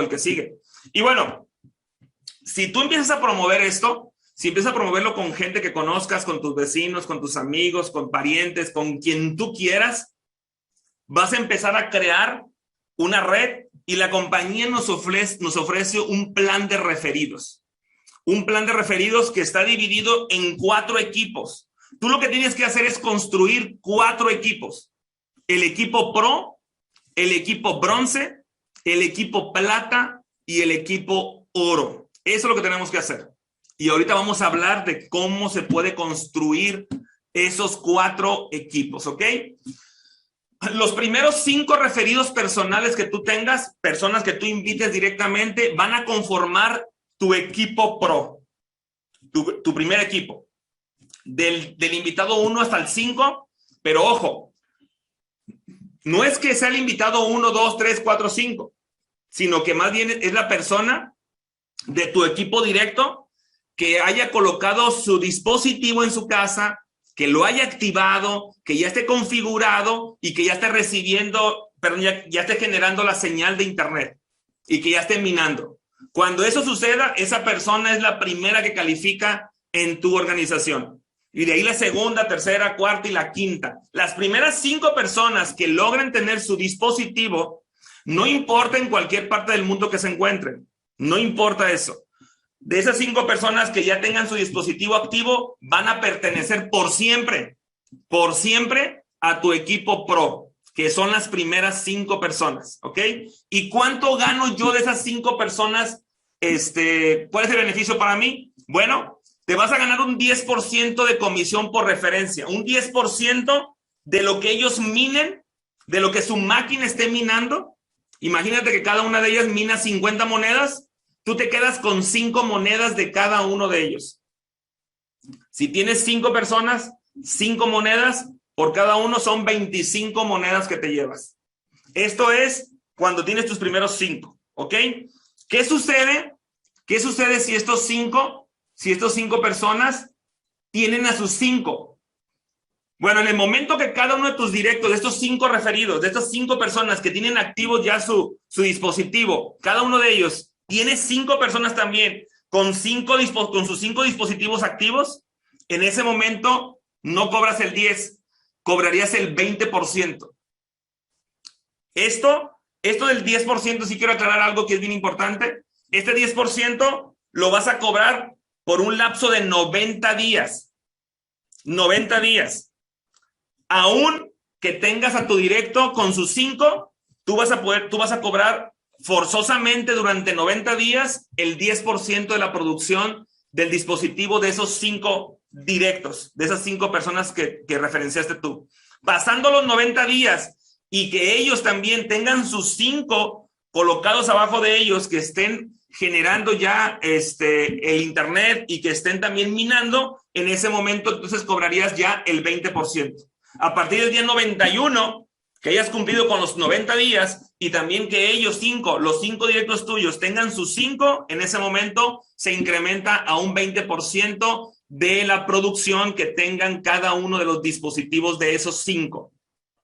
el que sigue. Y bueno, si tú empiezas a promover esto, si empiezas a promoverlo con gente que conozcas, con tus vecinos, con tus amigos, con parientes, con quien tú quieras, vas a empezar a crear una red y la compañía nos ofrece un plan de referidos. Un plan de referidos que está dividido en 4 equipos. Tú lo que tienes que hacer es construir 4 equipos. El equipo Pro, el equipo Bronce, el equipo Plata y el equipo Oro. Eso es lo que tenemos que hacer. Y ahorita vamos a hablar de cómo se puede construir esos 4 equipos, ¿ok? Los primeros 5 referidos personales que tú tengas, personas que tú invites directamente, van a conformar tu equipo Pro, tu primer equipo. Del invitado 1 hasta el 5, pero ojo, no es que sea el invitado 1, 2, 3, 4, 5, sino que más bien es la persona de tu equipo directo que haya colocado su dispositivo en su casa, que lo haya activado, que ya esté configurado y que ya esté recibiendo, perdón, ya esté generando la señal de internet y que ya esté minando. Cuando eso suceda, esa persona es la primera que califica en tu organización. Y de ahí la segunda, tercera, cuarta y la quinta. Las primeras 5 personas que logren tener su dispositivo, no importa en cualquier parte del mundo que se encuentren, no importa eso. De esas 5 personas que ya tengan su dispositivo activo, van a pertenecer por siempre a tu equipo Pro, que son las primeras 5 personas, ¿ok? ¿Y cuánto gano yo de esas 5 personas? ¿Cuál es el beneficio para mí? Bueno, te vas a ganar un 10% de comisión por referencia, un 10% de lo que ellos minen, de lo que su máquina esté minando. Imagínate que cada una de ellas mina 50 monedas, tú te quedas con 5 monedas de cada uno de ellos. Si tienes 5 personas, 5 monedas, por cada uno son 25 monedas que te llevas. Esto es cuando tienes tus primeros 5, ¿ok? ¿Qué sucede? ¿Qué sucede si estos 5 personas tienen a sus 5? Bueno, en el momento que cada uno de tus directos, de estos 5 referidos, de estas 5 personas que tienen activos ya su dispositivo, cada uno de ellos tiene 5 personas también con sus 5 dispositivos activos, en ese momento no cobras el 10, cobrarías el 20%. Esto del 10%, sí quiero aclarar algo que es bien importante. Este 10% lo vas a cobrar por un lapso de 90 días. 90 días. Aún que tengas a tu directo con sus 5, tú vas a cobrar forzosamente durante 90 días el 10% de la producción del dispositivo de esos 5 directos, de esas 5 personas que referenciaste tú. Pasando los 90 días y que ellos también tengan sus 5 colocados abajo de ellos, que estén generando ya el internet y que estén también minando, en ese momento entonces cobrarías ya el 20%. A partir del día 91, que hayas cumplido con los 90 días y también que ellos los 5 directos tuyos tengan sus 5, en ese momento se incrementa a un 20% de la producción que tengan cada uno de los dispositivos de esos 5.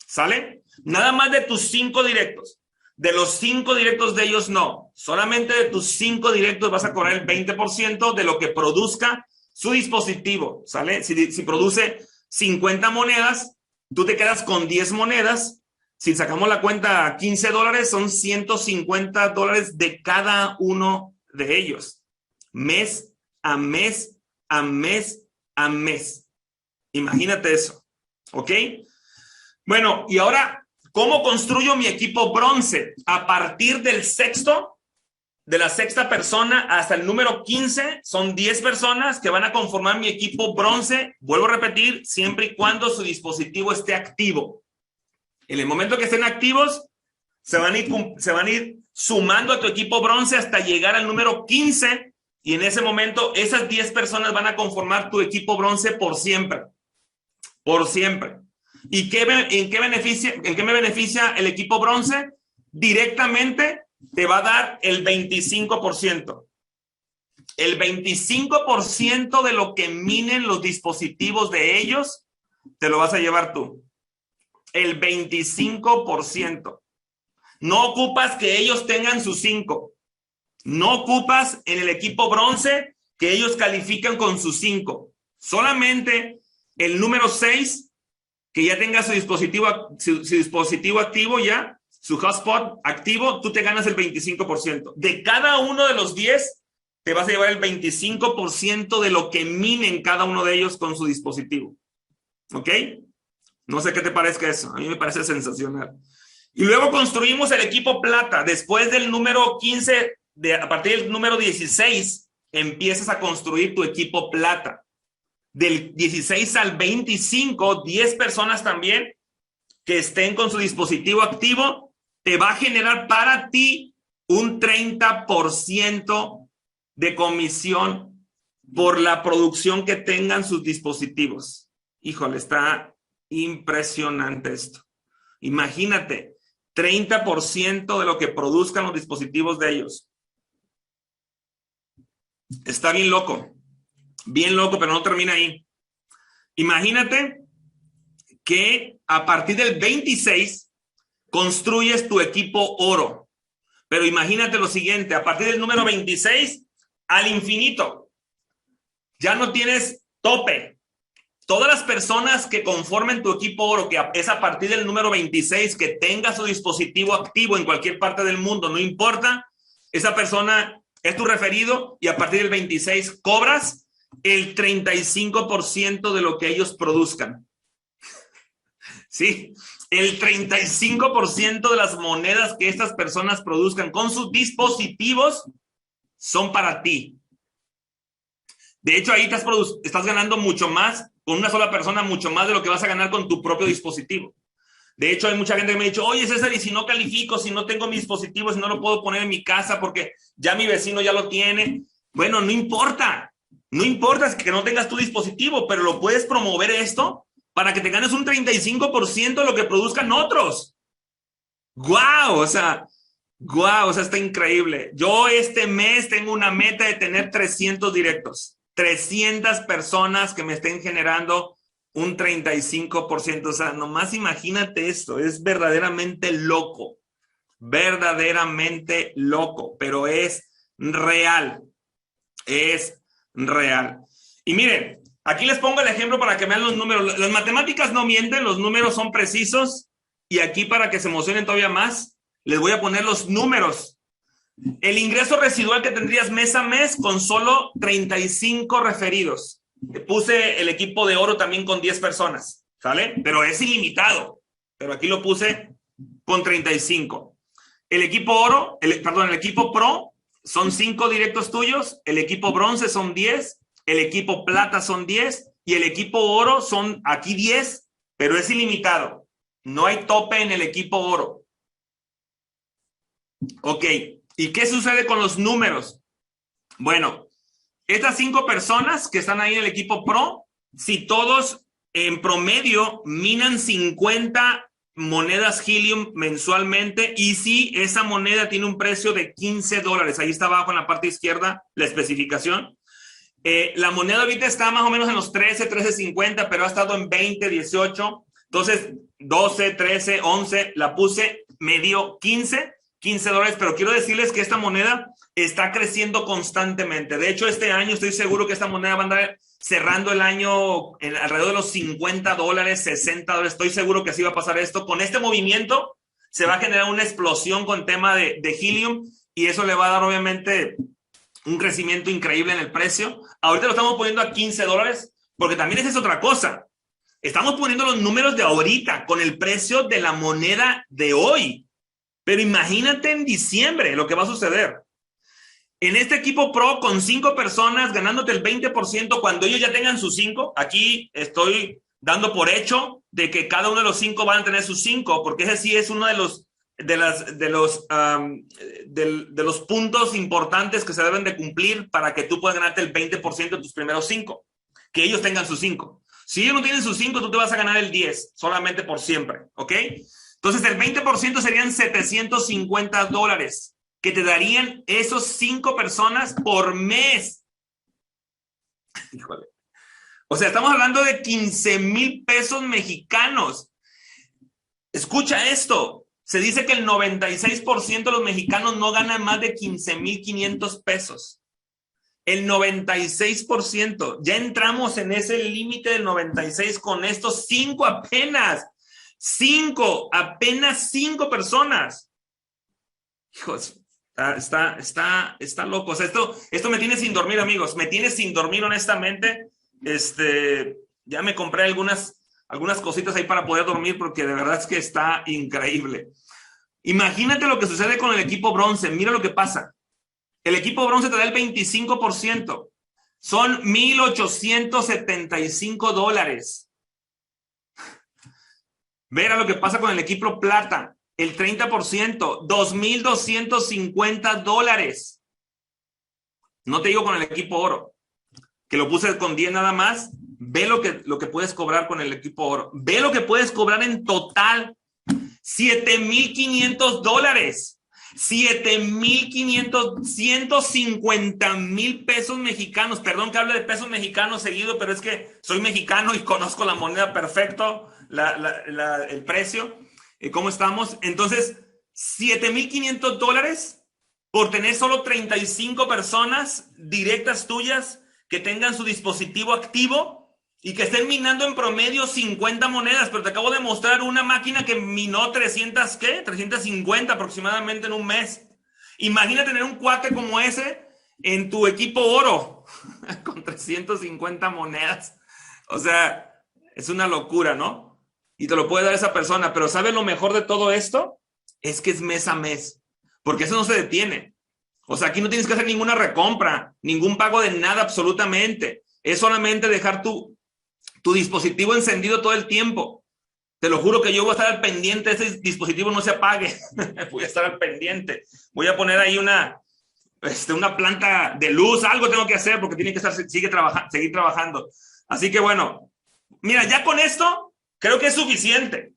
¿Sale? Nada más de tus 5 directos. De los 5 directos de ellos no. Solamente de tus 5 directos vas a cobrar el 20% de lo que produzca su dispositivo. ¿Sale? Si produce 50 monedas, tú te quedas con 10 monedas. Si sacamos la cuenta $15, son $150 de cada uno de ellos. Mes a mes, a mes, a mes. Imagínate eso. ¿Ok? Bueno, y ahora, ¿cómo construyo mi equipo bronce? A partir del de la 6ª persona hasta el número 15, son 10 personas que van a conformar mi equipo bronce. Vuelvo a repetir, siempre y cuando su dispositivo esté activo. En el momento que estén activos, se van a ir sumando a tu equipo bronce hasta llegar al número 15, y en ese momento esas 10 personas van a conformar tu equipo bronce por siempre. Por siempre. ¿Y en qué me beneficia el equipo bronce? Directamente te va a dar el 25%. El 25% de lo que minen los dispositivos de ellos, te lo vas a llevar tú. El 25%. No ocupas que ellos tengan sus 5. No ocupas en el equipo bronce que ellos califican con sus 5. Solamente el número 6, que ya tenga su dispositivo activo ya, su hotspot activo, tú te ganas el 25%. De cada uno de los 10, te vas a llevar el 25% de lo que minen cada uno de ellos con su dispositivo. ¿Ok? No sé qué te parezca eso. A mí me parece sensacional. Y luego construimos el equipo plata. Después del número 15, a partir del número 16, empiezas a construir tu equipo plata. Del 16 al 25, 10 personas también que estén con su dispositivo activo, te va a generar para ti un 30% de comisión por la producción que tengan sus dispositivos. Híjole, está impresionante esto. Imagínate, 30% de lo que produzcan los dispositivos de ellos. Está bien loco, pero no termina ahí. Imagínate que a partir del 26 construyes tu equipo oro. Pero imagínate lo siguiente, a partir del número 26 al infinito. Ya no tienes tope. Todas las personas que conformen tu equipo oro, que es a partir del número 26, que tenga su dispositivo activo en cualquier parte del mundo, no importa, esa persona es tu referido y a partir del 26 cobras el 35% de lo que ellos produzcan. Sí, el 35% de las monedas que estas personas produzcan con sus dispositivos son para ti. De hecho, ahí estás ganando mucho más con una sola persona, mucho más de lo que vas a ganar con tu propio dispositivo. De hecho, hay mucha gente que me ha dicho, oye, César, ¿y si no califico, si no tengo mi dispositivo, si no lo puedo poner en mi casa porque ya mi vecino ya lo tiene? Bueno, no importa. No importa que no tengas tu dispositivo, pero lo puedes promover esto para que te ganes un 35% de lo que produzcan otros. ¡Guau! O sea, está increíble. Yo este mes tengo una meta de tener 300 directos. 300 personas que me estén generando un 35%. O sea, nomás imagínate esto. Es verdaderamente loco. Verdaderamente loco. Pero es real. Es real. Y miren, aquí les pongo el ejemplo para que vean los números. Las matemáticas no mienten, los números son precisos. Y aquí, para que se emocionen todavía más, les voy a poner los números. El ingreso residual que tendrías mes a mes con solo 35 referidos. Puse el equipo de oro también con 10 personas, ¿sale? Pero es ilimitado. Pero aquí lo puse con 35. El equipo oro, el equipo pro son 5 directos tuyos. El equipo bronce son 10. El equipo plata son 10. Y el equipo oro son aquí 10, pero es ilimitado. No hay tope en el equipo oro. Ok. ¿Y qué sucede con los números? Bueno, estas 5 personas que están ahí en el equipo pro, si todos en promedio minan 50 monedas Helium mensualmente, y si esa moneda tiene un precio de $15, ahí está abajo en la parte izquierda la especificación. La moneda ahorita está más o menos en los 13.50, pero ha estado en 20, 18, entonces 12, 13, 11, la puse medio $15, pero quiero decirles que esta moneda está creciendo constantemente. De hecho, este año estoy seguro que esta moneda va a andar cerrando el año en alrededor de los $50, $60. Estoy seguro que así va a pasar esto. Con este movimiento se va a generar una explosión con tema de Helium, y eso le va a dar obviamente un crecimiento increíble en el precio. Ahorita lo estamos poniendo a $15, porque también esa es otra cosa. Estamos poniendo los números de ahorita con el precio de la moneda de hoy. Pero imagínate en diciembre lo que va a suceder. En este equipo pro, con 5 personas, ganándote el 20%, cuando ellos ya tengan sus 5, aquí estoy dando por hecho de que cada uno de los 5 van a tener sus 5, porque ese sí es uno de los puntos importantes que se deben de cumplir para que tú puedas ganarte el 20% de tus primeros 5, que ellos tengan sus 5. Si ellos no tienen sus 5, tú te vas a ganar el 10, solamente por siempre, ¿ok? Entonces, el 20% serían $750 que te darían esos 5 personas por mes. Híjole. O sea, estamos hablando de 15,000 pesos mexicanos. Escucha esto. Se dice que el 96% de los mexicanos no ganan más de 15,500 pesos. El 96%. Ya entramos en ese límite del 96 con estos 5 apenas. 5, apenas 5 personas. Hijos, está loco. O sea, esto me tiene sin dormir, amigos. Me tiene sin dormir, honestamente. Ya me compré algunas cositas ahí para poder dormir porque de verdad es que está increíble. Imagínate lo que sucede con el equipo bronce. Mira lo que pasa. El equipo bronce te da el 25%. Son $1,875. Mira lo que pasa con el equipo plata. El 30%, $2,250. No te digo con el equipo oro, que lo puse con 10 nada más. Ve lo que puedes cobrar con el equipo oro. Ve lo que puedes cobrar en total. $7,500. 7,500, 150,000 pesos mexicanos. Perdón que hable de pesos mexicanos seguido, pero es que soy mexicano y conozco la moneda perfecto, el precio, cómo estamos. Entonces, $7,500 por tener solo 35 personas directas tuyas que tengan su dispositivo activo y que estén minando en promedio 50 monedas, pero te acabo de mostrar una máquina que minó 300, ¿qué? 350 aproximadamente en un mes. Imagina tener un cuate como ese en tu equipo oro, con 350 monedas. O sea, es una locura, ¿no? Y te lo puede dar esa persona, pero ¿sabes lo mejor de todo esto? Es que es mes a mes, porque eso no se detiene. O sea, aquí no tienes que hacer ninguna recompra, ningún pago de nada absolutamente. Es solamente dejar tu dispositivo encendido todo el tiempo. Te lo juro que yo voy a estar al pendiente, ese dispositivo no se apague. Voy a estar al pendiente. Voy a poner ahí una planta de luz, algo tengo que hacer porque tiene que seguir trabajando. Así que bueno, mira, ya con esto creo que es suficiente.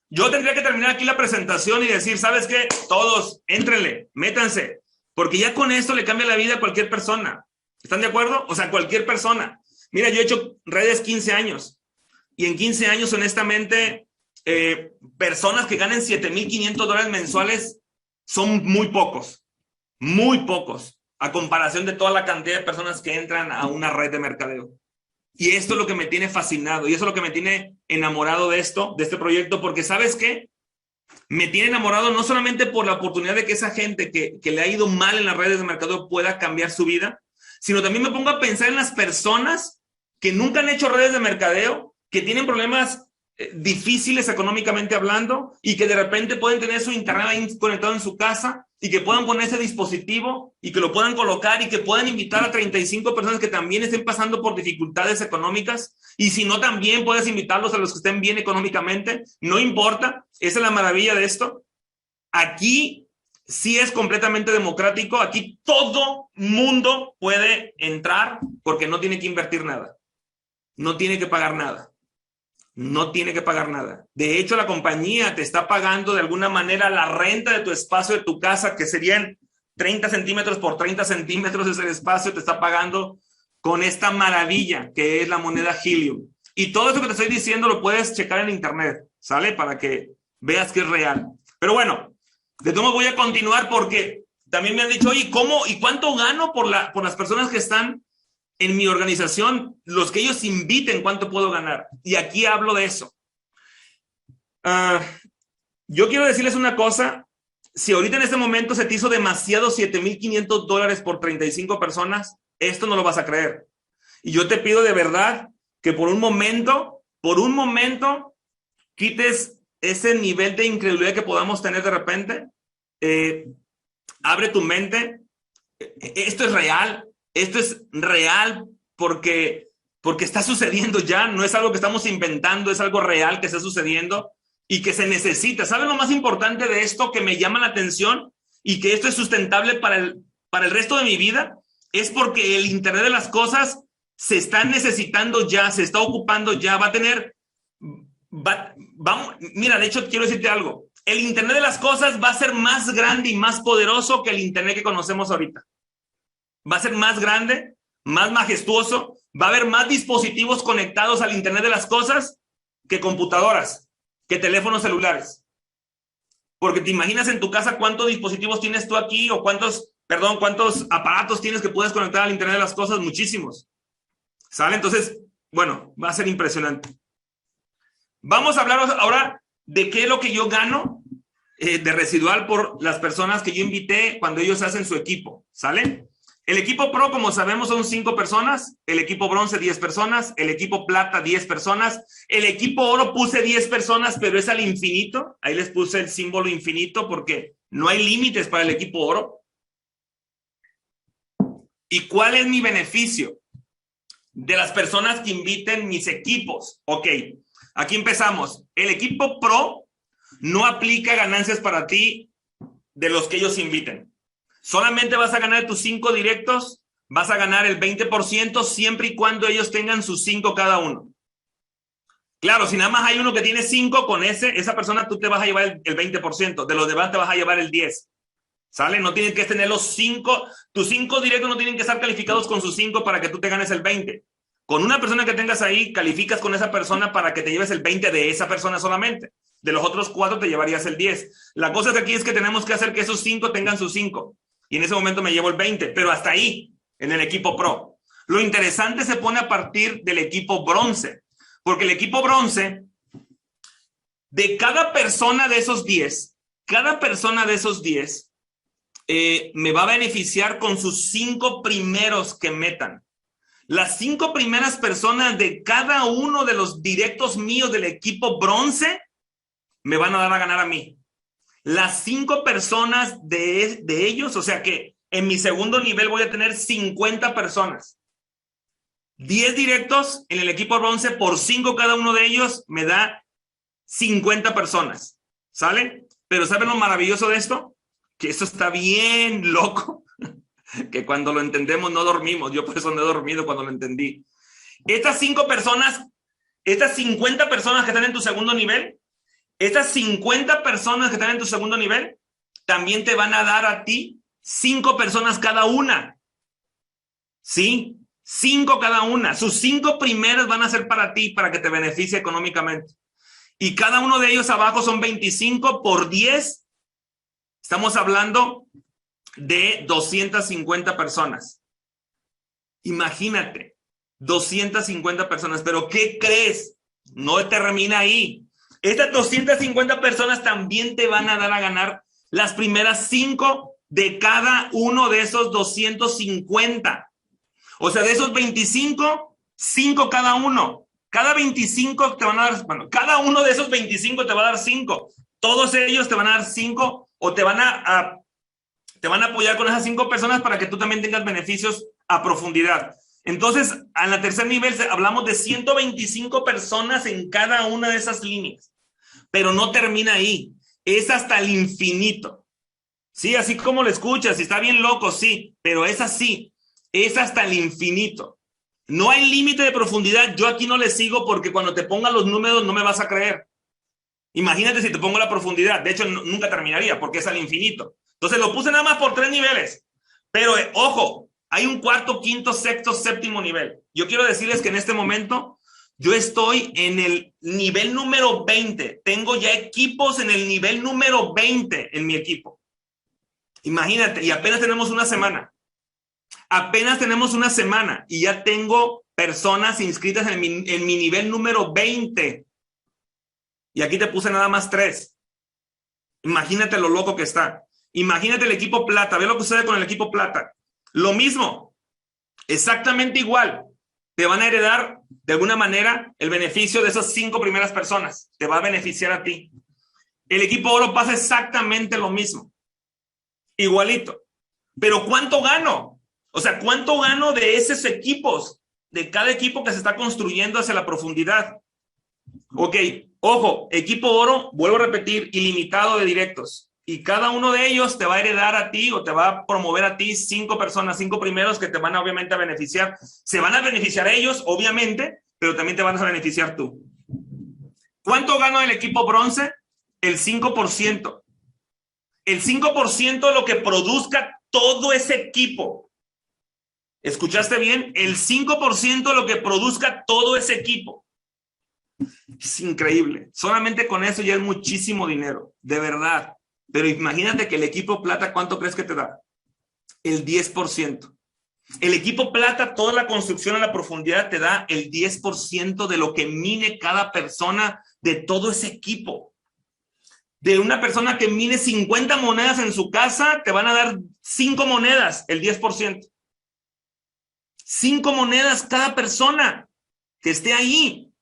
Yo tendría que terminar aquí la presentación y decir, ¿sabes qué? Todos, éntrenle, métanse, porque ya con esto le cambia la vida a cualquier persona. ¿Están de acuerdo? O sea, cualquier persona. Mira, yo he hecho redes 15 años y en 15 años, honestamente, personas que ganen $7,500 mensuales son muy pocos a comparación de toda la cantidad de personas que entran a una red de mercadeo. Y esto es lo que me tiene fascinado y eso es lo que me tiene enamorado de este proyecto, porque ¿sabes qué? Me tiene enamorado no solamente por la oportunidad de que esa gente que le ha ido mal en las redes de mercadeo pueda cambiar su vida, sino también me pongo a pensar en las personas que nunca han hecho redes de mercadeo, que tienen problemas difíciles económicamente hablando y que de repente pueden tener su internet ahí conectado en su casa y que puedan poner ese dispositivo y que lo puedan colocar y que puedan invitar a 35 personas que también estén pasando por dificultades económicas, y si no, también puedes invitarlos a los que estén bien económicamente, no importa. Esa es la maravilla de esto. Aquí sí es completamente democrático, aquí todo mundo puede entrar porque no tiene que invertir nada. No tiene que pagar nada. No tiene que pagar nada. De hecho, la compañía te está pagando de alguna manera la renta de tu espacio, de tu casa, que serían 30 centímetros por 30 centímetros es el espacio, te está pagando con esta maravilla que es la moneda Helium. Y todo eso que te estoy diciendo lo puedes checar en internet, ¿sale? Para que veas que es real. Pero bueno, de todos modos voy a continuar porque también me han dicho, oye, ¿cómo y cuánto gano por las personas que están en mi organización? Los que ellos inviten, ¿cuánto puedo ganar? Y aquí hablo de eso. Yo quiero decirles una cosa. Si ahorita en este momento se te hizo demasiado $7,500 por 35 personas, esto no lo vas a creer. Y yo te pido de verdad que por un momento, quites ese nivel de incredulidad que podamos tener de repente. Abre tu mente. Esto es real. Esto es real porque está sucediendo ya, no es algo que estamos inventando, es algo real que está sucediendo y que se necesita. ¿Saben lo más importante de esto que me llama la atención y que esto es sustentable para el resto de mi vida? Es porque el Internet de las cosas se está necesitando ya, se está ocupando ya, mira, de hecho quiero decirte algo, el Internet de las cosas va a ser más grande y más poderoso que el Internet que conocemos ahorita. Va a ser más grande, más majestuoso, va a haber más dispositivos conectados al Internet de las cosas que computadoras, que teléfonos celulares. Porque te imaginas en tu casa cuántos dispositivos tienes tú aquí o cuántos aparatos tienes que puedes conectar al Internet de las cosas, muchísimos. ¿Sale? Entonces, bueno, va a ser impresionante. Vamos a hablar ahora de qué es lo que yo gano de residual por las personas que yo invité cuando ellos hacen su equipo. ¿Sale? El equipo Pro, como sabemos, son 5 personas. El equipo Bronce, 10 personas. El equipo Plata, 10 personas. El equipo Oro puse 10 personas, pero es al infinito. Ahí les puse el símbolo infinito porque no hay límites para el equipo Oro. ¿Y cuál es mi beneficio de las personas que inviten mis equipos? Ok, aquí empezamos. El equipo Pro no aplica ganancias para ti de los que ellos inviten. Solamente vas a ganar tus 5 directos, vas a ganar el 20% siempre y cuando ellos tengan sus 5 cada uno. Claro, si nada más hay uno que tiene 5, con esa persona tú te vas a llevar el 20%, de los demás te vas a llevar el 10%. ¿Sale? No tienes que tener los 5, tus 5 directos no tienen que estar calificados con sus 5 para que tú te ganes el 20%. Con una persona que tengas ahí, calificas con esa persona para que te lleves el 20% de esa persona solamente. De los otros 4 te llevarías el 10%. La cosa aquí es que tenemos que hacer que esos 5 tengan sus 5. Y en ese momento me llevo el 20%, pero hasta ahí, en el equipo Pro. Lo interesante se pone a partir del equipo Bronce, porque el equipo Bronce, de cada persona de esos 10, me va a beneficiar con sus 5 primeros que metan. Las 5 primeras personas de cada uno de los directos míos del equipo Bronce me van a dar a ganar a mí. Las 5 personas de ellos, o sea que en mi segundo nivel voy a tener 50 personas. 10 directos en el equipo Bronce por 5 cada uno de ellos me da 50 personas. ¿Sale? Pero ¿saben lo maravilloso de esto? Que esto está bien loco. Que cuando lo entendemos no dormimos. Yo por eso no he dormido cuando lo entendí. Estas 5 personas, estas 50 personas que están en tu segundo nivel, estas 50 personas que están en tu segundo nivel también te van a dar a ti 5 personas cada una. ¿Sí? 5 cada una. Sus 5 primeros van a ser para ti, para que te beneficie económicamente. Y cada uno de ellos abajo son 25 por 10. Estamos hablando de 250 personas. Imagínate, 250 personas. Pero ¿qué crees? No termina ahí. Estas 250 personas también te van a dar a ganar las primeras 5 de cada uno de esos 250. O sea, de esos 25, 5 cada uno. Cada 25 te van a dar, bueno, cada uno de esos 25 te va a dar 5. Todos ellos te van a dar 5 o te van a apoyar con esas 5 personas para que tú también tengas beneficios a profundidad. Entonces, en el tercer nivel hablamos de 125 personas en cada una de esas líneas. Pero no termina ahí. Es hasta el infinito. Sí, así como lo escuchas, y está bien loco, sí, pero es así. Es hasta el infinito. No hay límite de profundidad. Yo aquí no le sigo porque cuando te ponga los números no me vas a creer. Imagínate si te pongo la profundidad. De hecho, nunca terminaría porque es al infinito. Entonces lo puse nada más por 3 niveles. Pero ojo, hay un cuarto, quinto, sexto, séptimo nivel. Yo quiero decirles que en este momento yo estoy en el nivel número 20. Tengo ya equipos en el nivel número 20 en mi equipo. Imagínate, y apenas tenemos una semana. Apenas tenemos una semana y ya tengo personas inscritas en mi nivel número 20. Y aquí te puse nada más 3. Imagínate lo loco que está. Imagínate el equipo Plata. Ve lo que sucede con el equipo Plata. Lo mismo. Exactamente igual. Te van a heredar de alguna manera el beneficio de esas 5 primeras personas. Te va a beneficiar a ti. El equipo Oro pasa exactamente lo mismo. Igualito. Pero ¿cuánto gano? O sea, ¿cuánto gano de esos equipos? De cada equipo que se está construyendo hacia la profundidad. Ok, ojo, equipo Oro, vuelvo a repetir, ilimitado de directos. Y cada uno de ellos te va a heredar a ti o te va a promover a ti 5 personas, 5 primeros que te van a, obviamente a beneficiar. Se van a beneficiar ellos, obviamente, pero también te van a beneficiar tú. ¿Cuánto gano el equipo Bronce? El 5%. El 5% de lo que produzca todo ese equipo. ¿Escuchaste bien? El 5% de lo que produzca todo ese equipo. Es increíble. Solamente con eso ya es muchísimo dinero. De verdad. Pero imagínate que el equipo plata, ¿cuánto crees que te da? El 10%. El equipo plata, toda la construcción a la profundidad te da el 10% de lo que mine cada persona de todo ese equipo. De una persona que mine 50 monedas en su casa, te van a dar 5 monedas, el 10%. 5 monedas cada persona que esté ahí.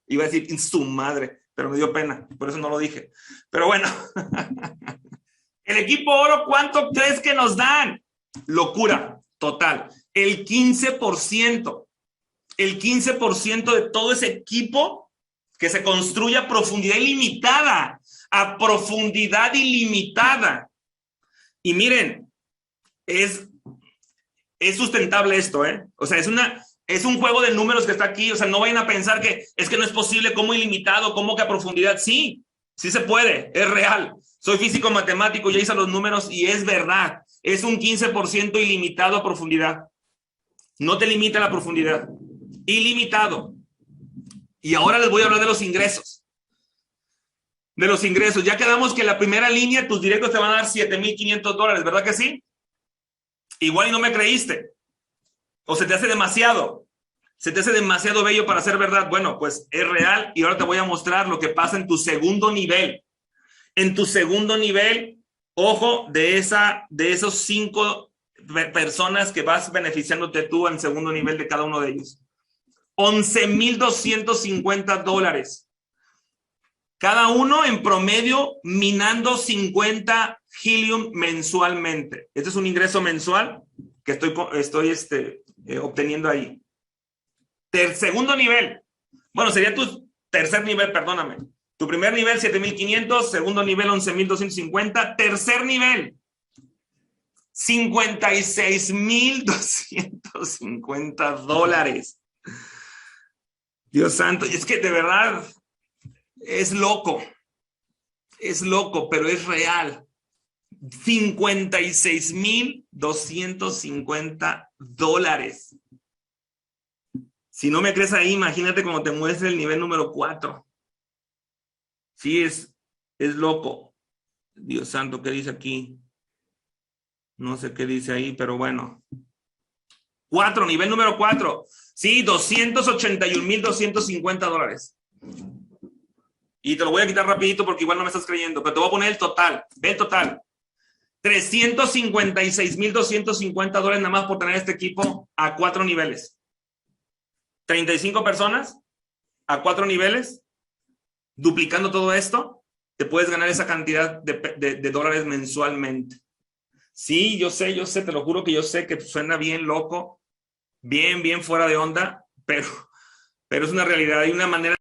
Iba a decir su madre, pero me dio pena, por eso no lo dije. Pero bueno, el equipo oro, ¿cuánto crees que nos dan? Locura total. El 15%. El 15% de todo ese equipo que se construye a profundidad ilimitada. A profundidad ilimitada. Y miren, es sustentable esto, ¿eh? O sea, es un juego de números que está aquí. O sea, no vayan a pensar que es que no es posible, como ilimitado, como que a profundidad. Sí, sí se puede, es real. Soy físico matemático, ya hice los números y es verdad. Es un 15% ilimitado a profundidad. No te limita la profundidad. Ilimitado. Y ahora les voy a hablar de los ingresos. De los ingresos. Ya quedamos que la primera línea, tus directos te van a dar $7,500, ¿verdad que sí? Igual y no me creíste. O se te hace demasiado. Se te hace demasiado bello para ser verdad. Bueno, pues es real y ahora te voy a mostrar lo que pasa en tu segundo nivel. En tu segundo nivel, ojo, de esos 5 personas que vas beneficiándote tú en segundo nivel de cada uno de ellos. $11,250. Cada uno en promedio minando 50 helium mensualmente. Este es un ingreso mensual que estoy obteniendo ahí. Segundo nivel. Bueno, sería tu tercer nivel, perdóname. Tu primer nivel, 7,500. Segundo nivel, 11,250. Tercer nivel, $56,250. Dios santo, es que de verdad es loco, pero es real. $56,250. Si no me crees ahí, imagínate cómo te muestre el nivel número 4. Sí, es loco. Dios santo, ¿qué dice aquí? No sé qué dice ahí, pero bueno. 4, nivel número 4. Sí, $281,250. Y te lo voy a quitar rapidito porque igual no me estás creyendo, pero te voy a poner el total. Ve el total. $356,250 nada más por tener este equipo a 4 niveles. 35 personas a 4 niveles. Duplicando todo esto, te puedes ganar esa cantidad de dólares mensualmente. Sí, yo sé, te lo juro que yo sé que suena bien loco, bien fuera de onda, pero es una realidad. Hay una manera